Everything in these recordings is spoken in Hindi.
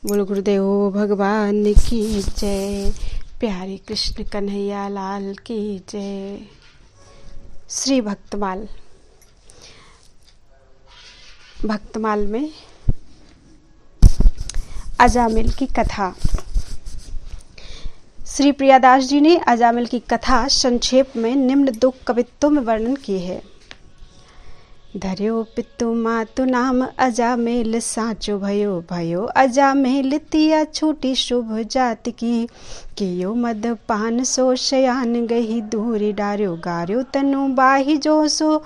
बोल गुरुदेव भगवान की जय। प्यारे कृष्ण कन्हैया लाल की जय। श्री भक्तमाल। भक्तमाल में अजामिल की कथा। श्री प्रियादास जी ने अजामिल की कथा संक्षेप में निम्न दो कवित्तों में वर्णन की है। धर्यो पितु मातु नाम अजामेल साचो भयो भयो अजामेल तिया छूटी शुभ जाति की कियो मद पान सो शयान गही दूरी डार्यो गार्यो तनु बाही जो सो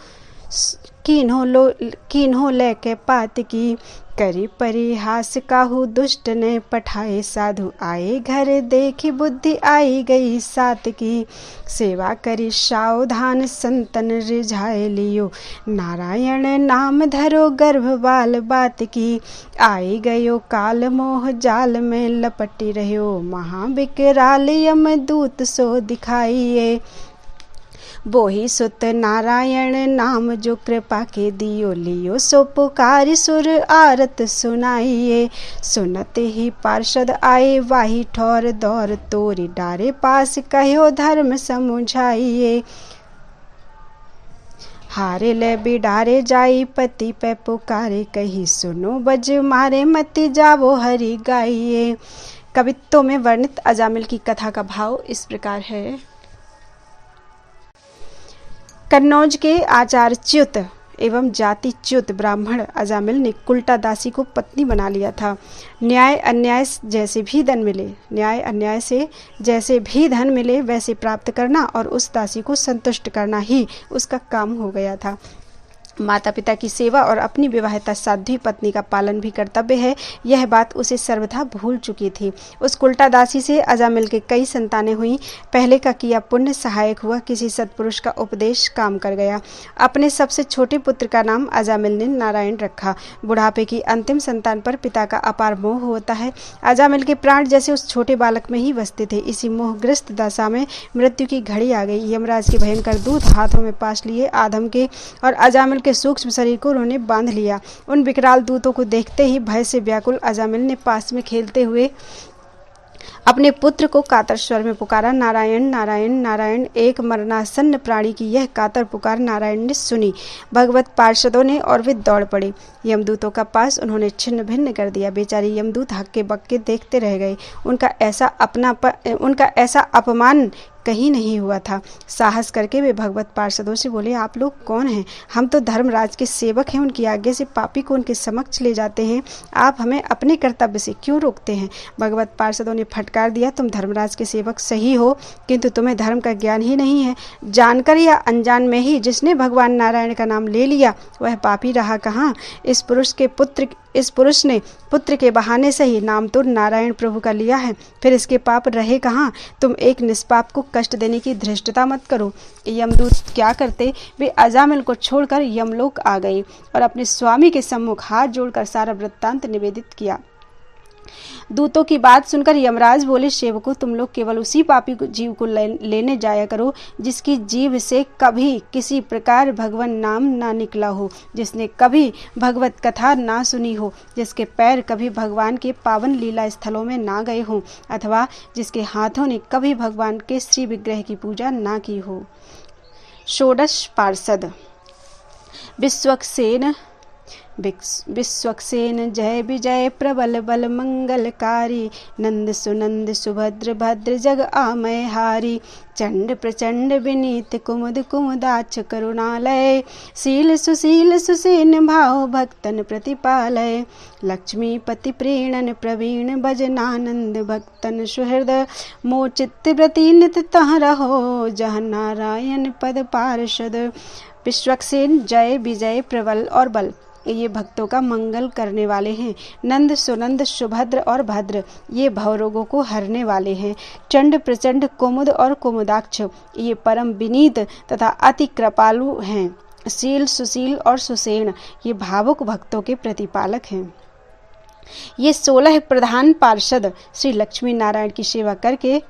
कीन्हो लेके पात की करी परिहास काहू दुष्ट ने पठाए साधु आए घर देखी बुद्धि आई गई सात की सेवा करी सावधान संतन रिझाए लियो नारायण नाम धरो गर्भ बाल बात की आई गयो काल मोह जाल में लपटी रहो महाविकराल यम दूत सो दिखाइए बोही सुत नारायण नाम जो कृपा के दियो लियो सो पुकारी सुर आरत सुनाइए सुनते ही पार्षद आए वाही ठौर दौर तोरी डारे पास कहो धर्म समुझाइए हारे ले बिडारे जाई पति पे पुकारे कही सुनो बज मारे मति जावो हरि गाइए। कवित्तों में वर्णित अजामिल की कथा का भाव इस प्रकार है। कन्नौज के आचार्यच्युत एवं जातिच्युत ब्राह्मण अजामिल ने कुल्टा दासी को पत्नी बना लिया था। न्याय अन्याय से जैसे भी धन मिले वैसे प्राप्त करना और उस दासी को संतुष्ट करना ही उसका काम हो गया था। माता पिता की सेवा और अपनी विवाहिता साध्वी पत्नी का पालन भी कर्तव्य है, यह बात उसे सर्वथा भूल चुकी थी। उस कुल्टा दासी से अजामिल के कई संतानें हुई। पहले का किया पुण्य सहायक हुआ, किसी सत्पुरुष का उपदेश काम कर गया। अपने सबसे छोटे पुत्र का नाम अजामिल ने नारायण रखा। बुढ़ापे की अंतिम संतान पर पिता का अपार मोह होता है। अजामिल के प्राण जैसे उस छोटे बालक में ही बसते थे। इसी मोहग्रस्त दशा में मृत्यु की घड़ी आ गई। यमराज के भयंकर दूत हाथों में पाश लिए आदम के और अजामिल के सूक्ष्म शरीर को उन्होंने बांध लिया। उन विकराल दूतों को देखते ही भय से व्याकुल अजामिल ने पास में खेलते हुए अपने पुत्र को कातर स्वर में पुकारा, नारायण नारायण नारायण। एक मरणासन्न प्राणी की यह कातर पुकार नारायण ने सुनी। भगवत पार्षदों ने और वे दौड़ पड़े। यमदूतों का पास उन्होंने छिन्न भिन्न कर दिया। बेचारे यमदूत हक्के बक्के देखते रह गए। उनका ऐसा अपमान कहीं नहीं हुआ था। साहस करके वे भगवत पार्षदों से बोले, आप लोग कौन हैं? हम तो धर्मराज के सेवक हैं। उनकी आज्ञा से पापी को उनके समक्ष ले जाते हैं। आप हमें अपने कर्तव्य से क्यों रोकते हैं? भगवत पार्षदों ने फटकार दिया, तुम धर्मराज के सेवक सही हो, किंतु तुम्हें धर्म का ज्ञान ही नहीं है। जानकर या अनजान में ही जिसने भगवान नारायण का नाम ले लिया वह पापी रहा कहाँ? इस पुरुष ने पुत्र के बहाने से ही नाम तो नारायण प्रभु का लिया है, फिर इसके पाप रहे कहाँ? तुम एक निष्पाप को कष्ट देने की धृष्टता मत करो। यमदूत क्या करते? वे अजामिल को छोड़कर यमलोक आ गए और अपने स्वामी के सम्मुख हाथ जोड़कर सारा वृत्तांत निवेदित किया। दूतों की बात सुनकर यमराज बोले, सेवकों, तुम लोग केवल उसी पापी जीव को लेने जाया करो जिसकी जीभ से कभी किसी प्रकार भगवान नाम ना निकला हो, जिसने कभी भगवत कथा ना सुनी हो, जिसके पैर कभी भगवान के पावन लीला स्थलों में ना गए हों, अथवा जिसके हाथों ने कभी भगवान के श्री विग्रह की पूजा ना की हो। षोडश पार्षद। विश्वक्सेन जय विजय प्रबल बल मंगलकारी नंद सुनंद सुभद्र भद्र जग आमय हारी चंड प्रचंड विनीत कुमुद कुमुदाच करुणालय शील सुशील सुसेन भाव भक्तन प्रतिपालय लक्ष्मीपति प्रीणन प्रवीण भजनानंद भक्तन सुहृद मोचित व्रति नित तह रहो जह नारायण पद पार्षद। विश्वक्सेन जय विजय प्रबल और बल ये भक्तों का मंगल करने वाले हैं। नंद सुनंद सुभद्र और भद्र ये भवरोगों को हरने वाले हैं। चंड प्रचंड कुमुद और कुमुदाक्ष ये परम विनीत तथा अति कृपालु हैं। शील सुशील और सुसेन ये भावुक भक्तों के प्रतिपालक हैं। ये 16 प्रधान पार्षद श्री लक्ष्मी नारायण की सेवा करके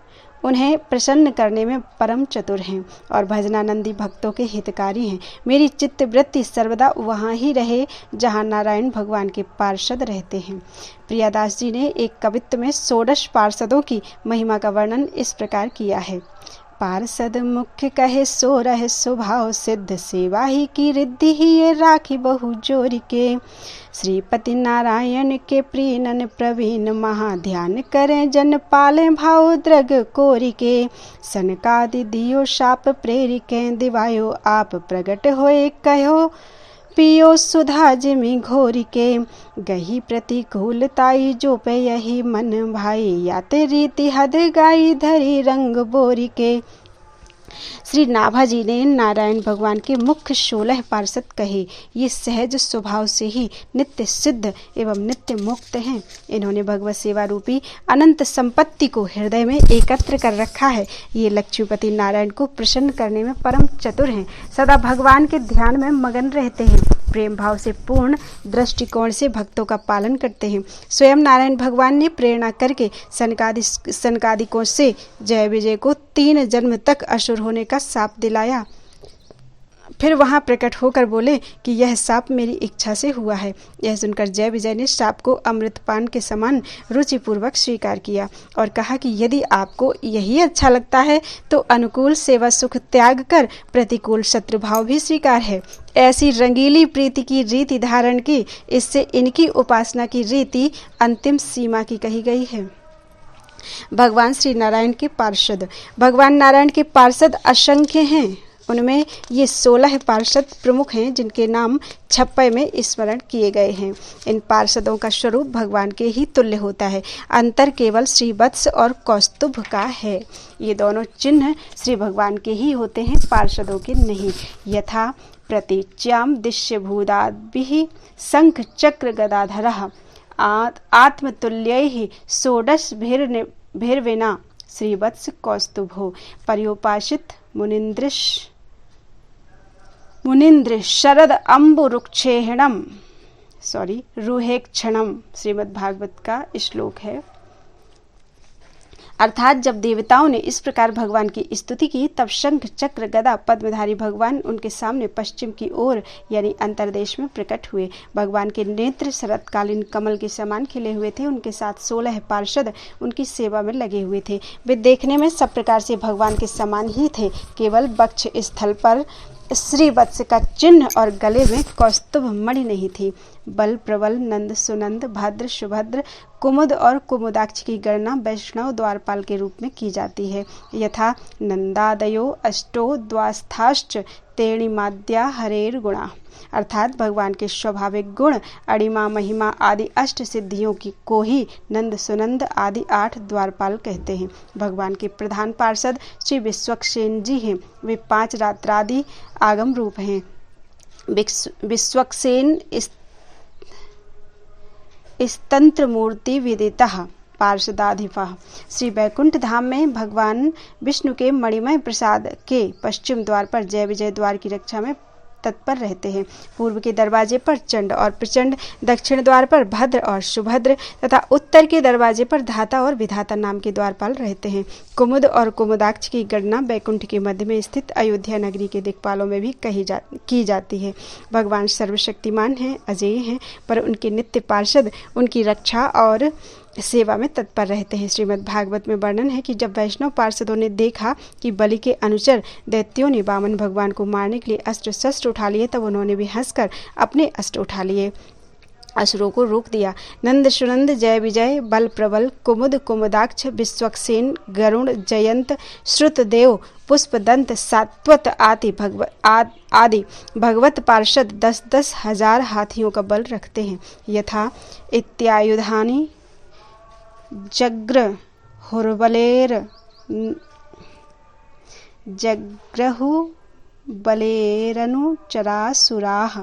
उन्हें प्रसन्न करने में परम चतुर हैं और भजनानंदी भक्तों के हितकारी हैं। मेरी चित्तवृत्ति सर्वदा वहाँ ही रहे जहाँ नारायण भगवान के पार्षद रहते हैं। प्रियादास जी ने एक कवित्त में 16 पार्षदों की महिमा का वर्णन इस प्रकार किया है। पार्षद मुख्य कहे 16 स्वभाव सिद्ध, सेवा ही की रिद्धि ही ये राखी बहु जोरी के। श्रीपति नारायण के प्रीणन प्रवीण, महाध्यान करें जन पाले भाव द्रग कोरि के। सनकादि दियो शाप प्रेरिके, दिवायो आप प्रगट होए कहो पियो सुधा जिमि घोरी के। गही प्रतिकूलताई जो पे यही मन भाई, याते रीति हद गाई धरी रंग बोरी के। श्री नाभा जी ने नारायण भगवान के मुख्य 16 पार्षद कहे। ये सहज स्वभाव से ही नित्य सिद्ध एवं नित्य मुक्त हैं। इन्होंने भगवत सेवा रूपी अनंत संपत्ति को हृदय में एकत्र कर रखा है। ये लक्ष्मीपति नारायण को प्रसन्न करने में परम चतुर हैं। सदा भगवान के ध्यान में मगन रहते हैं। प्रेम भाव से पूर्ण दृष्टिकोण से भक्तों का पालन करते हैं। स्वयं नारायण भगवान ने प्रेरणा करके सनकादिकों से जय विजय को 3 जन्म तक असुर होने का शाप दिलाया। फिर वहां प्रकट होकर बोले कि यह शाप मेरी इच्छा से हुआ है। यह सुनकर जय विजय ने शाप को अमृतपान के समान रुचिपूर्वक स्वीकार किया और कहा कि यदि आपको यही अच्छा लगता है तो अनुकूल सेवा सुख त्याग कर प्रतिकूल शत्रुभाव भी स्वीकार है। ऐसी रंगीली प्रीति की रीति धारण की, इससे इनकी उपासना की रीति अंतिम सीमा की कही गई है। भगवान श्री नारायण के पार्षद। भगवान नारायण के पार्षद असंख्य हैं। उनमें ये 16 पार्षद प्रमुख हैं जिनके नाम 26 में स्मरण किए गए हैं। इन पार्षदों का स्वरूप भगवान के ही तुल्य होता है। अंतर केवल श्री वत्स और कौस्तुभ का है। ये दोनों चिन्ह श्री भगवान के ही होते हैं, पार्षदों के नहीं। यथा प्रतीच्याम दिश्यभूदाद्भिः शंख चक्र गदाधरः आत्मतुल्यैः षोडशभिर्विना श्रीवत्स कौस्तुभो पर्योपासित मुनिन्द्र शरद अम्बुरुक्षेहणम रुहेक्षणम श्रीमद् भागवत का श्लोक है। अर्थात जब देवताओं ने इस प्रकार भगवान की स्तुति की तब शंख चक्र गदा पद्मधारी भगवान उनके सामने पश्चिम की ओर यानी अंतरदेश में प्रकट हुए। भगवान के नेत्र शरतकालीन कमल के समान खिले हुए थे। उनके साथ 16 पार्षद उनकी सेवा में लगे हुए थे। वे देखने में सब प्रकार से भगवान के समान ही थे। केवल वक्ष स्थल पर श्रीवत्स का चिन्ह और गले में कौस्तुभ मणि नहीं थी। बल प्रबल नंद सुनंद भद्र सुभद्र कुमुद और कुमुदाक्ष की गणना वैष्णव द्वारपाल के रूप में की जाती है। यथा नंदादयो अष्टो द्वास्थाश्च तेणिमाद्या हरेर गुणा, अर्थात भगवान के स्वाभाविक गुण अणिमा महिमा आदि 8 सिद्धियों को ही नंद सुनंद आदि 8 द्वारपाल कहते हैं। भगवान के प्रधान पार्षद श्री विश्वक्सेन जी हैं। वे 5 रात्रादि आगम रूप हैं। विश्वक्सेन स्तंत्र मूर्ति विदितः पार्षदाधिपः। श्री वैकुंठ धाम में भगवान विष्णु के मणिमय प्रसाद के पश्चिम द्वार पर जय विजय द्वार की रक्षा में तत्पर रहते हैं। पूर्व के दरवाजे पर चंड और प्रचंड, दक्षिण द्वार पर भद्र और सुभद्र तथा उत्तर के दरवाजे पर धाता और विधाता नाम के द्वारपाल रहते हैं। कुमुद और कुमुदाक्ष की गणना वैकुंठ के मध्य में स्थित अयोध्या नगरी के दिक्पालों में भी की जाती है। भगवान सर्वशक्तिमान हैं, अजेय हैं, पर उनके नित्य पार्षद उनकी रक्षा और सेवा में तत्पर रहते हैं। श्रीमद् भागवत में वर्णन है कि जब वैष्णव पार्षदों ने देखा कि बलि के अनुचर दैत्यों ने वामन भगवान को मारने के लिए अस्त्र शस्त्र उठा लिए, तब उन्होंने भी हंसकर अपने अस्त्र उठा लिए, असुरों को रोक दिया। नंद सुनंद जय विजय बल प्रबल कुमुद कुमुदाक्ष विश्वक्सेन गरुण जयंत श्रुतदेव पुष्पदंत सात्वत आदि भगवत पार्षद 10-10 हजार हाथियों का बल रखते हैं। यथा इत्यायुधानि जग्रहु बलेरनुचरासुराः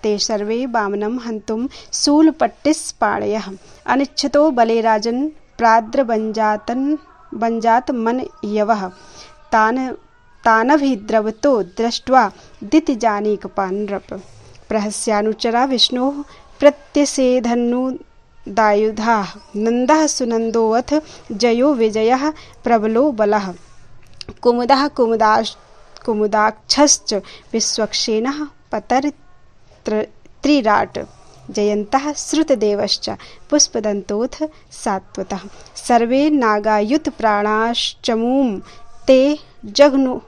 ते सर्वे वामनं हन्तुं शूलपट्टिस्पाणयः अनिच्छतो बले राजन् प्राद्रवञ्जात मन यवः तानभिद्रवतो दृष्ट्वा दितिजानीकपान् नृप। प्रहस्यानुचरा विष्णोः प्रत्यसेधनु दायुधा नंदः सुनंदोऽथ जयो विजयः प्रबलो बलः कुमुदः कुमुदाक्षश्च विश्वक्सेनः पतर्त्रिराट् जयन्तः श्रुतदेवश्च पुष्पदन्तोऽथ सात्वतः सर्वे नागायुतप्राणाश्चमूं ते जघनुः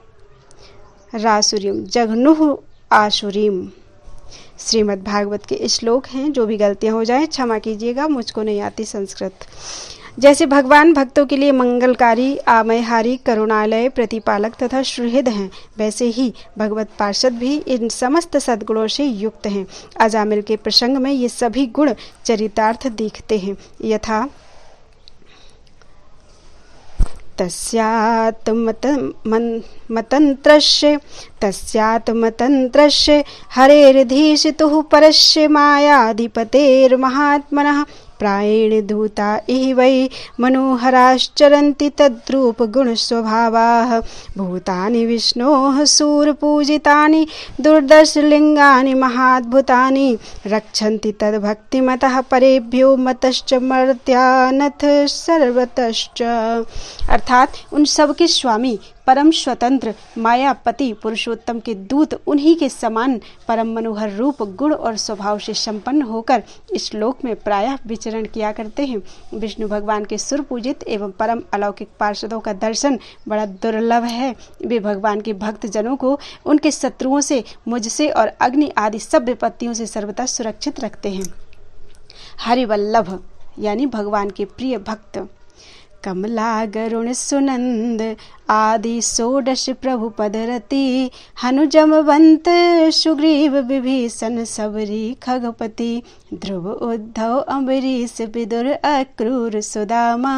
आशुरीम। श्रीमद् भागवत के श्लोक हैं। जो भी गलतियां हो जाएं क्षमा कीजिएगा, मुझको नहीं आती संस्कृत। जैसे भगवान भक्तों के लिए मंगलकारी, आमयहारी, करुणालय, प्रतिपालक तथा सुहृद हैं, वैसे ही भगवत पार्षद भी इन समस्त सद्गुणों से युक्त हैं। अजामिल के प्रसंग में ये सभी गुण चरितार्थ दिखते हैं। यथा तस्यात्मतन्त्रस्य हरेर्धीशितुः परस्य मायाधिपतेर्महात्मनः प्रायेण दूता इह वै मनोहराश्चरन्ति तद्रूप गुणस्वभावाः भूतानि विष्णोः सूरपूजितानि दुर्दर्शलिङ्गानि महाद्भुतानि रक्षन्ति तद्भक्तिमतः परेभ्यो मतश्च मर्त्यानथ सर्वतश्च। अर्थात उन सबके स्वामी परम स्वतंत्र मायापति पुरुषोत्तम के दूत उन्हीं के समान परम मनोहर रूप, गुण और स्वभाव से संपन्न होकर इस लोक में प्रायः विचरण किया करते हैं। विष्णु भगवान के सुरपूजित एवं परम अलौकिक पार्षदों का दर्शन बड़ा दुर्लभ है। वे भगवान के भक्त जनों को उनके शत्रुओं से, मुझसे और अग्नि आदि सब विपत्तियों से सर्वदा सुरक्षित रखते हैं। हरिवल्लभ यानी भगवान के प्रिय भक्त। कमला गरुण सुनंद आदि षोडश प्रभु पदरति हनुजमवंत सुग्रीव विभीषण सबरी खगपति ध्रुव उद्धव अम्बरीश विदुर अक्रूर सुदामा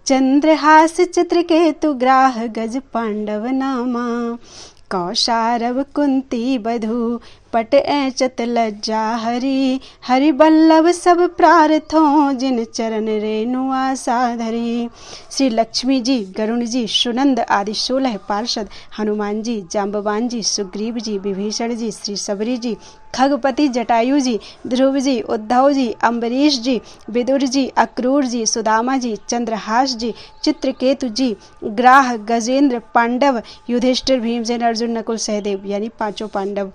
चंद्रहास चित्रकेतु ग्राह गज पांडव नामा कौशारव कुंती बधु पट ऐचत लज्जा हरि बल्लभ सब प्रार्थों जिन चरण रेणु आशा धरी। श्री लक्ष्मी जी, गरुण जी, सुनंद आदि 16 पार्षद, हनुमान जी, जाम्बवान जी, सुग्रीव जी, विभीषण जी, श्री सबरी जी, खगपति जटायु जी, ध्रुव जी, उद्धव जी, अम्बरीश जी, विदुर जी, अक्रूर जी, सुदामा जी, चंद्रहास जी, चित्रकेतु जी, ग्राह, गजेंद्र, पांडव, युधिष्ठिर, भीमसेन, अर्जुन, नकुल, सहदेव यानी 5 पांडव,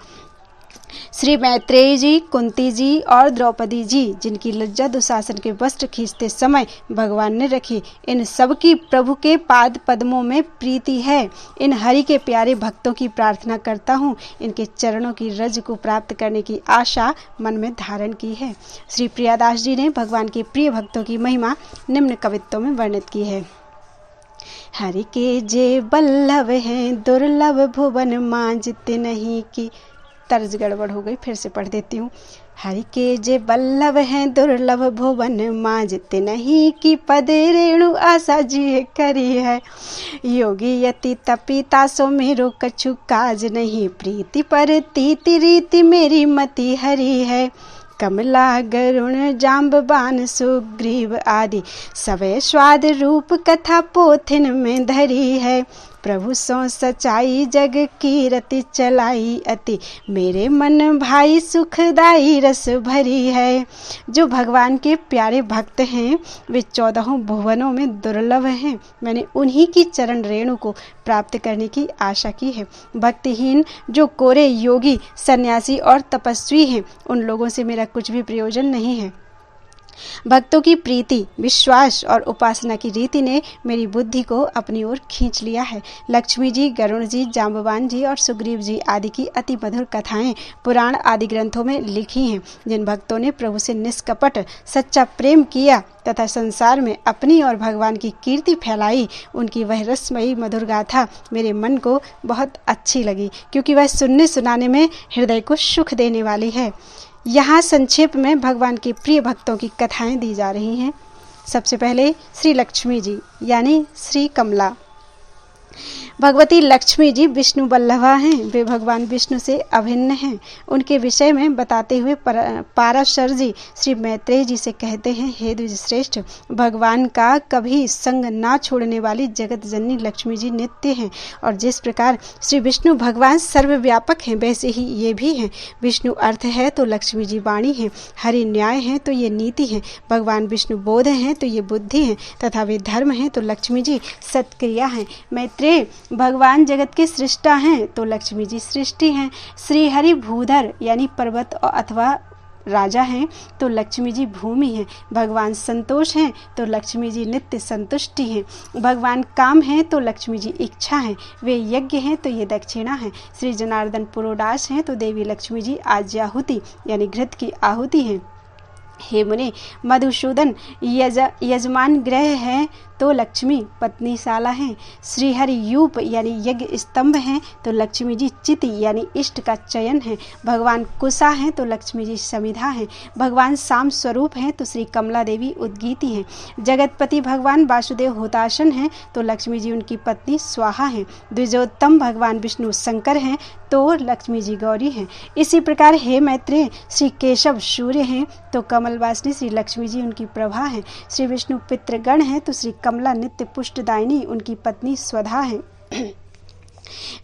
श्री मैत्रेयी जी, कुंती जी और द्रौपदी जी जिनकी लज्जा दुशासन के वस्त्र खींचते समय भगवान ने रखी, इन सबकी प्रभु के पाद पद्मों में प्रीति है। इन हरि के प्यारे भक्तों की प्रार्थना करता हूँ। इनके चरणों की रज को प्राप्त करने की आशा मन में धारण की है। श्री प्रियादास जी ने भगवान के प्रिय भक्तों की महिमा निम्न कवित्तों में वर्णित की है। हरि के जे बल्लभ हैं दुर्लभ भुवन मांजते नहीं की। तर्ज गड़बड़ हो गई, फिर से पढ़ देती हूँ। हरि के जे बल्लभ हैं दुर्लभ भुवन मांजते नहीं की पद रेणु आशा जी करी है। योगी यति तपिता सो मेरो कछु काज नहीं प्रीति पर तीति रीति मेरी मति हरि है। कमला गरुण जाम्बवान सुग्रीव आदि सवै स्वाद रूप कथा पोथिन में धरी है। प्रभु सो सचाई जग की रति चलाई अति मेरे मन भाई सुखदाई रस भरी है। जो भगवान के प्यारे भक्त हैं वे 14 भुवनों में दुर्लभ हैं। मैंने उन्हीं की चरण रेणु को प्राप्त करने की आशा की है। भक्तिहीन जो कोरे योगी, सन्यासी और तपस्वी हैं उन लोगों से मेरा कुछ भी प्रयोजन नहीं है। भक्तों की प्रीति, विश्वास और उपासना की रीति ने मेरी बुद्धि को अपनी ओर खींच लिया है। लक्ष्मी जी, गरुण जी, जाम्बवान जी और सुग्रीव जी आदि की अति मधुर कथाएं पुराण आदि ग्रंथों में लिखी हैं। जिन भक्तों ने प्रभु से निष्कपट सच्चा प्रेम किया तथा संसार में अपनी और भगवान की कीर्ति फैलाई, उनकी वह रसमयी मधुर गाथा मेरे मन को बहुत अच्छी लगी, क्योंकि वह सुनने सुनाने में हृदय को सुख देने वाली है। यहाँ संक्षेप में भगवान के प्रिय भक्तों की कथाएं दी जा रही हैं। सबसे पहले श्री लक्ष्मी जी यानी श्री कमला। भगवती लक्ष्मी जी विष्णु वल्लभा हैं। वे भगवान विष्णु से अभिन्न हैं। उनके विषय में बताते हुए पाराशर जी श्री मैत्रेय जी से कहते हैं, हे द्विजश्रेष्ठ, भगवान का कभी संग ना छोड़ने वाली जगत जननी लक्ष्मी जी नित्य हैं। और जिस प्रकार श्री विष्णु भगवान सर्वव्यापक हैं, वैसे ही ये भी हैं। विष्णु अर्थ है तो लक्ष्मी जी वाणी है, हरि न्याय है तो ये नीति है, भगवान विष्णु बोध हैं तो ये बुद्धि है, तथा वे धर्म हैं तो लक्ष्मी जी सत्क्रिया हैं। मैत्रेय, भगवान जगत के सृष्टा हैं तो लक्ष्मी जी सृष्टि हैं। श्री हरि भूधर यानी पर्वत अथवा राजा हैं तो लक्ष्मी जी भूमि हैं। भगवान संतोष हैं तो लक्ष्मी जी नित्य संतुष्टि हैं। भगवान काम हैं तो लक्ष्मी जी इच्छा हैं। वे यज्ञ हैं तो ये दक्षिणा है। श्री जनार्दन पुरोडास हैं तो देवी लक्ष्मी जी आज्याहुति यानी घृत की आहुति हैं। हे मुने, मधुसूदन यजमान ग्रह है तो लक्ष्मी पत्नीशाला है। श्रीहरि यूप यानी यज्ञ स्तंभ हैं तो लक्ष्मी जी चिति यानी इष्ट का चयन है। भगवान कुशा हैं तो लक्ष्मी जी समिधा हैं। भगवान शाम स्वरूप हैं तो श्री कमला देवी उद्गीति हैं। जगतपति भगवान वासुदेव हुताशन हैं तो लक्ष्मी जी उनकी पत्नी स्वाहा हैं। द्विजोत्तम भगवान विष्णु शंकर हैं तो लक्ष्मी जी गौरी हैं। इसी प्रकार हे मैत्रेय, श्री केशव सूर्य हैं तो कमलवासिनी श्री लक्ष्मी जी उनकी प्रभा हैं। श्री विष्णु पितृगण हैं तो श्री कमला नित्य पुष्टदायिनी उनकी पत्नी स्वधा है।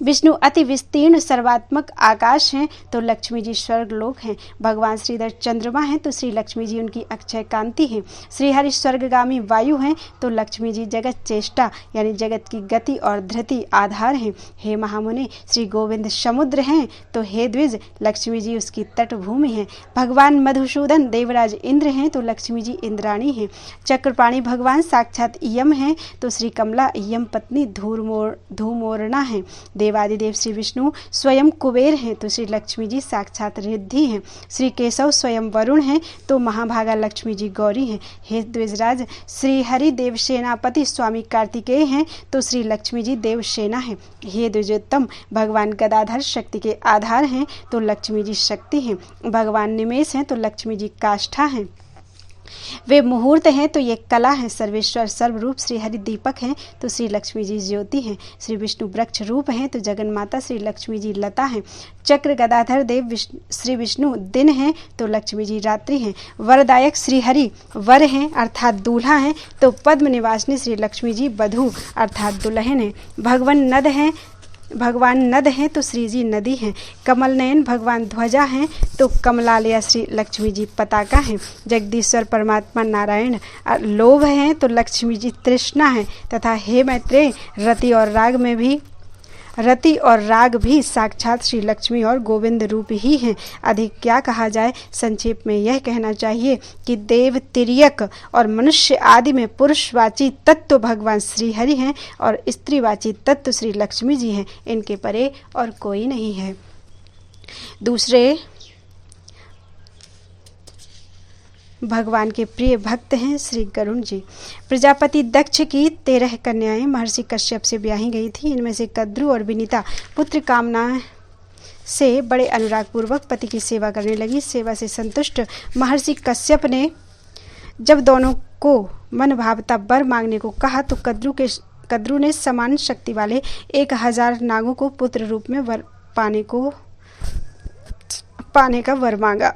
विष्णु अति विस्तीर्ण सर्वात्मक आकाश हैं तो लक्ष्मी जी स्वर्गलोक हैं। भगवान श्रीधर चंद्रमा हैं तो श्री लक्ष्मी जी उनकी अक्षय कांति हैं। श्री हरि स्वर्गगामी वायु हैं तो लक्ष्मी जी जगत चेष्टा यानी जगत की गति और धृति आधार हैं। हे महामुनि, श्री गोविंद समुद्र हैं तो हे द्विज, लक्ष्मी जी उसकी तटभूमि हैं। भगवान मधुसूदन देवराज इंद्र हैं तो लक्ष्मी जी इंद्राणी हैं। चक्रपाणी भगवान साक्षात यम हैं तो श्री कमला यम पत्नी धूमोरणा हैं। देवादिदेव श्री विष्णु स्वयं कुबेर हैं तो श्री लक्ष्मी जी साक्षात रिद्धि हैं। श्री केशव स्वयं वरुण हैं तो महाभागा लक्ष्मी जी गौरी हैं। हे द्विजराज, श्री हरि देवसेनापति स्वामी कार्तिकेय हैं तो श्री लक्ष्मी जी देवसेना हैं। हे द्विजोत्तम, भगवान गदाधर शक्ति के आधार हैं तो लक्ष्मी जी शक्ति हैं। भगवान निमेष हैं तो लक्ष्मी जी काष्ठा हैं। वे मुहूर्त हैं तो ये कला है। सर्वेश्वर सर्वरूप श्री हरि दीपक हैं तो श्री लक्ष्मी जी ज्योति हैं। श्री विष्णु वृक्ष रूप हैं तो जगन माता श्री लक्ष्मी जी लता हैं। चक्र गदाधर देव श्री विष्णु दिन हैं तो लक्ष्मी जी रात्रि हैं। वरदायक श्री हरि वर हैं अर्थात दूल्हा हैं तो पद्म निवासिनी श्री लक्ष्मी जी वधू अर्थात दुल्हन हैं। भगवान नद हैं तो श्री जी नदी हैं। कमल नयन भगवान ध्वजा हैं तो कमलालया श्री लक्ष्मी जी पताका हैं। जगदीश्वर परमात्मा नारायण लोभ हैं तो लक्ष्मी जी तृष्णा हैं। तथा हे मैत्रेय, रति और राग भी साक्षात श्री लक्ष्मी और गोविंद रूप ही हैं। अधिक क्या कहा जाए, संक्षेप में यह कहना चाहिए कि देव, तिर्यक और मनुष्य आदि में पुरुषवाची तत्व भगवान श्री हरि हैं और स्त्रीवाची तत्व श्री लक्ष्मी जी हैं। इनके परे और कोई नहीं है। दूसरे भगवान के प्रिय भक्त हैं श्री गरुण जी। प्रजापति दक्ष की 13 कन्याएं महर्षि कश्यप से ब्याही गई थी। इनमें से कद्रु और विनीता पुत्र कामना से बड़े अनुराग पूर्वक पति की सेवा करने लगी। सेवा से संतुष्ट महर्षि कश्यप ने जब दोनों को मन भावता वर मांगने को कहा तो कद्रु ने समान शक्ति वाले 1000 नागों को पुत्र रूप में वर पाने का वर मांगा।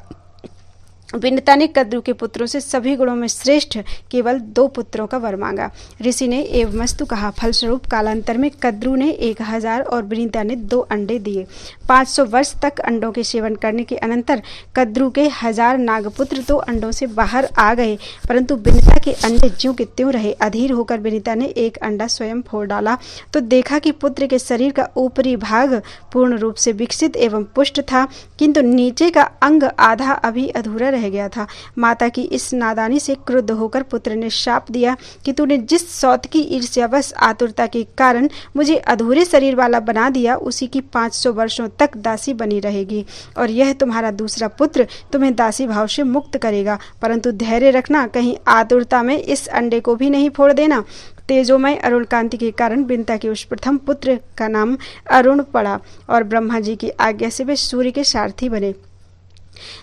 विनीता ने कद्रु के पुत्रों से सभी गुणों में श्रेष्ठ केवल 2 पुत्रों का वर मांगा। ऋषि ने एवमस्तु कहा। फलस्वरूप कालांतर में कद्रु ने 1000 और विनीता ने 2 अंडे दिए। 500 वर्ष तक अंडों के सेवन करने के अनंतर कद्रु के 1000 नागपुत्र तो अंडों से बाहर आ गए, परंतु विनीता के अंडे ज्यों के त्यों रहे। अधीर होकर विनीता ने एक अंडा स्वयं फोड़ डाला तो देखा कि पुत्र के शरीर का ऊपरी भाग पूर्ण रूप से विकसित एवं पुष्ट था, किंतु नीचे का अंग आधा अभी अधूरा रह गया था। माता की इस नादानी से क्रुद्ध होकर पुत्र ने शाप दिया कि तूने जिस सौत की ईर्ष्यावश आतुरता के कारण मुझे अधूरे शरीर वाला बना दिया, उसी की 500 वर्षों तक दासी बनी रहेगी और यह तुम्हारा दूसरा पुत्र तुम्हें दासी भाव से मुक्त करेगा। परंतु धैर्य रखना, कहीं आतुरता में इस अंडे को भी नहीं फोड़ देना। तेजोमय अरुण कांति के कारण विनीता के उस प्रथम पुत्र का नाम अरुण पड़ा और ब्रह्मा जी की आज्ञा से वे सूर्य के सारथी बने।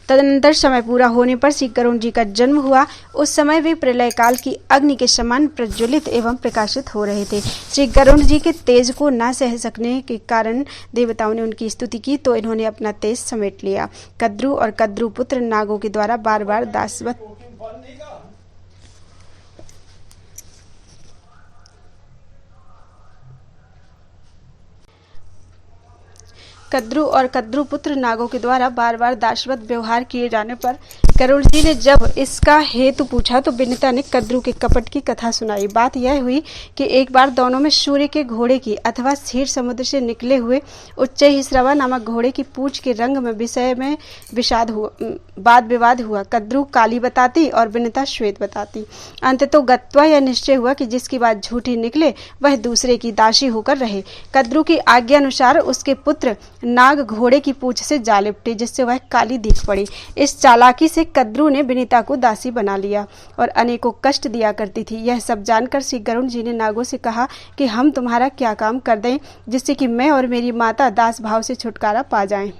तदनंतर समय पूरा होने पर श्री गरुड़ जी का जन्म हुआ। उस समय वे प्रलय काल की अग्नि के समान प्रज्वलित एवं प्रकाशित हो रहे थे। श्री गरुड़ जी के तेज को न सह सकने के कारण देवताओं ने उनकी स्तुति की तो इन्होंने अपना तेज समेट लिया। कद्रु और कद्रु पुत्र नागों के द्वारा बार बार दासवत कद्रु और कद्रु पुत्र नागों के द्वारा बार बार दासवत व्यवहार किए जाने पर गरुड़ जी ने जब इसका हेतु पूछा तो विनिता ने कद्रु के कपट की कथा सुनाई। बात यह हुई कि एक बार दोनों में सूर्य के घोड़े की अथवा क्षीर समुद्र से निकले हुए उच्चैःश्रवा नामक घोड़े की पूंछ के रंग में विषय में वाद विवाद हुआ। कद्रु काली बताती और विनिता श्वेत बताती। अंततः गत्वा यह निश्चय हुआ कि जिसकी बात झूठी निकले वह दूसरे की दासी होकर रहे। कद्रु की आज्ञा अनुसार उसके पुत्र नाग घोड़े की पूंछ से जा लिपटे जिससे वह काली दिख पड़ी। इस चालाकी से कद्रु ने विनिता को दासी बना लिया और अनेकों कष्ट दिया करती थी। यह सब जानकर श्री गरुड़ जी ने नागों से कहा कि हम तुम्हारा क्या काम कर दें जिससे कि मैं और मेरी माता दास भाव से छुटकारा पा जाएं।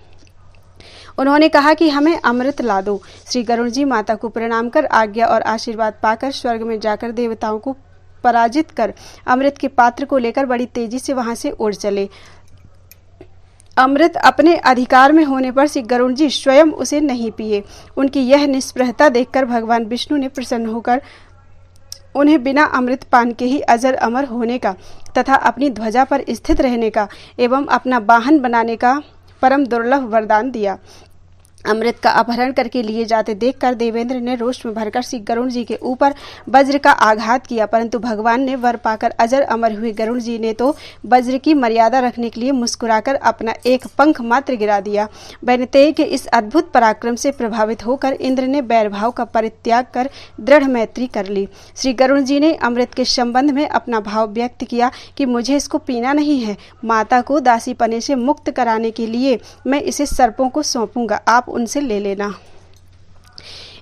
उन्होंने कहा कि हमें अमृत ला दो। श्री गरुड़ जी माता को प्रणाम कर आज्ञा और आशीर्वाद पाकर स्वर्ग में जाकर देवताओं को पराजित कर अमृत के पात्र को लेकर बड़ी तेजी से वहां से उड़ चले। अमृत अपने अधिकार में होने पर श्री गरुड़ जी स्वयं उसे नहीं पिए। उनकी यह निष्प्रहता देखकर भगवान विष्णु ने प्रसन्न होकर उन्हें बिना अमृत पान के ही अजर अमर होने का तथा अपनी ध्वजा पर स्थित रहने का एवं अपना वाहन बनाने का परम दुर्लभ वरदान दिया। अमृत का अपहरण करके लिए जाते देखकर देवेंद्र ने रोष में भरकर श्री गरुड़ जी के ऊपर वज्र का आघात किया, परंतु भगवान ने वर पाकर अजर अमर हुए गरुड़ जी ने तो वज्र की मर्यादा रखने के लिए मुस्कुराकर अपना एक पंख मात्र गिरा दिया। वैनतेय के इस अद्भुत पराक्रम से प्रभावित होकर इंद्र ने बैरभाव का परित्याग कर दृढ़ मैत्री कर ली। श्री गरुड़ जी ने अमृत के संबंध में अपना भाव व्यक्त किया कि मुझे इसको पीना नहीं है, माता को दासी पने से मुक्त कराने के लिए मैं इसे सर्पों को सौंपूंगा, आप उनसे ले लेना।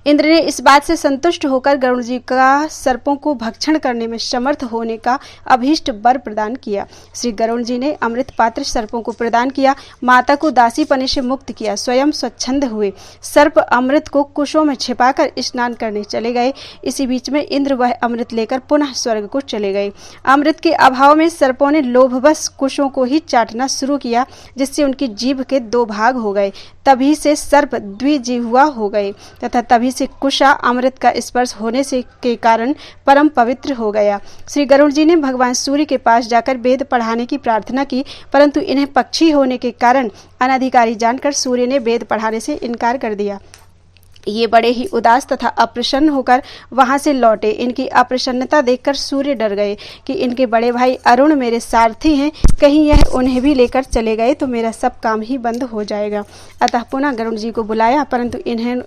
इंद्र ने इस बात से संतुष्ट होकर गरुड़ जी का सर्पों को भक्षण करने में समर्थ होने का अभीष्ट वर प्रदान किया। श्री गरुड़ जी ने अमृत पात्र सर्पों को प्रदान किया, माता को दासी पने से मुक्त किया, स्वयं स्वच्छंद हुए। सर्प अमृत को कुशों में छिपाकर स्नान करने चले गए। इसी बीच में इंद्र वह अमृत लेकर पुनः स्वर्ग को चले गए। अमृत के अभाव में सर्पों ने लोभवश कुशों को ही चाटना शुरू किया, जिससे उनकी जीभ के दो भाग हो गए। तभी से सर्प द्विजिह्वा हो गए तथा तभी से कुशा अमृत का स्पर्श होने से के कारण परम पवित्र हो गया। श्री गरुड़ जी ने भगवान सूर्य के पास जाकर वेद पढ़ाने की प्रार्थना की, परंतु इन्हें पक्षी होने के कारण अनधिकारी जानकर सूर्य ने वेद पढ़ाने से इनकार कर दिया। ये बड़े ही उदास तथा अप्रसन्न होकर वहां से लौटे। इनकी अप्रसन्नता देखकर सूर्य डर गए कि इनके बड़े भाई अरुण मेरे सारथी हैं, कहीं यह उन्हें भी लेकर चले गए तो मेरा सब काम ही बंद हो जाएगा। अतः पुनः गरुड़ जी को बुलाया, परंतु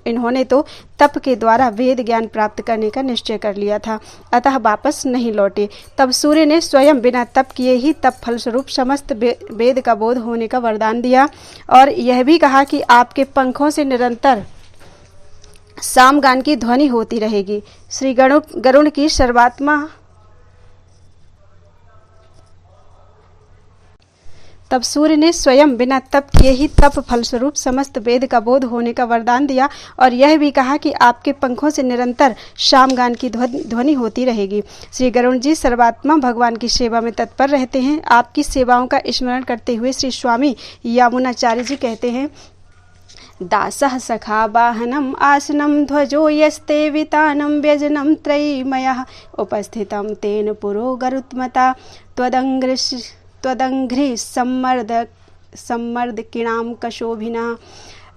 इन्होंने तो तप के द्वारा वेद ज्ञान प्राप्त करने का निश्चय कर लिया था, अतः वापस नहीं लौटे। तब सूर्य ने स्वयं बिना तप किए ही तप फलस्वरूप समस्त वेद का बोध होने का वरदान दिया और यह भी कहा कि आपके पंखों से निरंतर सामगान की ध्वनि होती रहेगी। श्री गरुड़ की सर्वात्मा तब सूर्य ने स्वयं बिना तप किए ही तप फलस्वरूप समस्त वेद का बोध होने का वरदान दिया और यह भी कहा कि आपके पंखों से निरंतर शामगान की ध्वनि होती रहेगी। श्री गरुड़ जी सर्वात्मा भगवान की सेवा में तत्पर रहते हैं। आपकी सेवाओं का स्मरण करते हुए श्री स्वामी यामुनाचार्य जी कहते हैं, दासः सखा वाहनम आसनम ध्वजो यस्ते वितानम व्यजनम त्रयीमयः उपस्थितं तेन पुरो गरुत्मता त्वदंघ्रि सम्मर्द किणाम कशोभिना।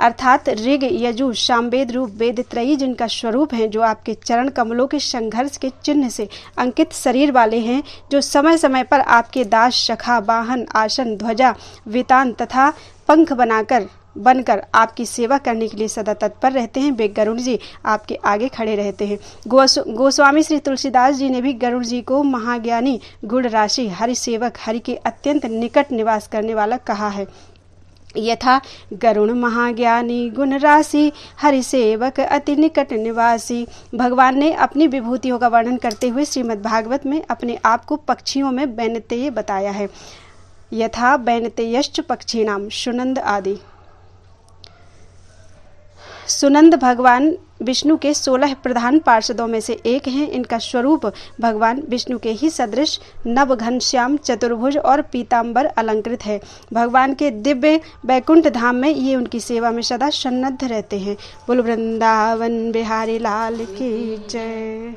अर्थात ऋग यजु सामवेद रूप वेद त्रयी जिनका स्वरूप है, जो आपके चरण कमलों के संघर्ष के चिन्ह से अंकित शरीर वाले हैं, जो समय समय पर आपके दास सखा वाहन आसन ध्वजा वितान तथा पंख बनकर आपकी सेवा करने के लिए सदा तत्पर रहते हैं, वे गरुड़ जी आपके आगे खड़े रहते हैं। गोस्वामी श्री तुलसीदास जी ने भी गरुड़ जी को महाज्ञानी गुण राशि हरि सेवक हरि के अत्यंत निकट निवास करने वाला कहा है। यथा गरुण महाज्ञानी गुण राशि हरि सेवक अति निकट निवासी। भगवान ने अपनी विभूतियों का वर्णन करते हुए श्रीमद् भागवत में अपने आप को पक्षियों में वैनतेय बताया है। यथा वैनतेयश्च पक्षिणाम सुनंद आदि। सुनंद भगवान विष्णु के 16 प्रधान पार्षदों में से एक हैं। इनका स्वरूप भगवान विष्णु के ही सदृश नव घनश्याम चतुर्भुज और पीतांबर अलंकृत है। भगवान के दिव्य बैकुंठ धाम में ये उनकी सेवा में सदा सन्नद्ध रहते हैं। बोलो वृंदावन बिहारी लाल की जय।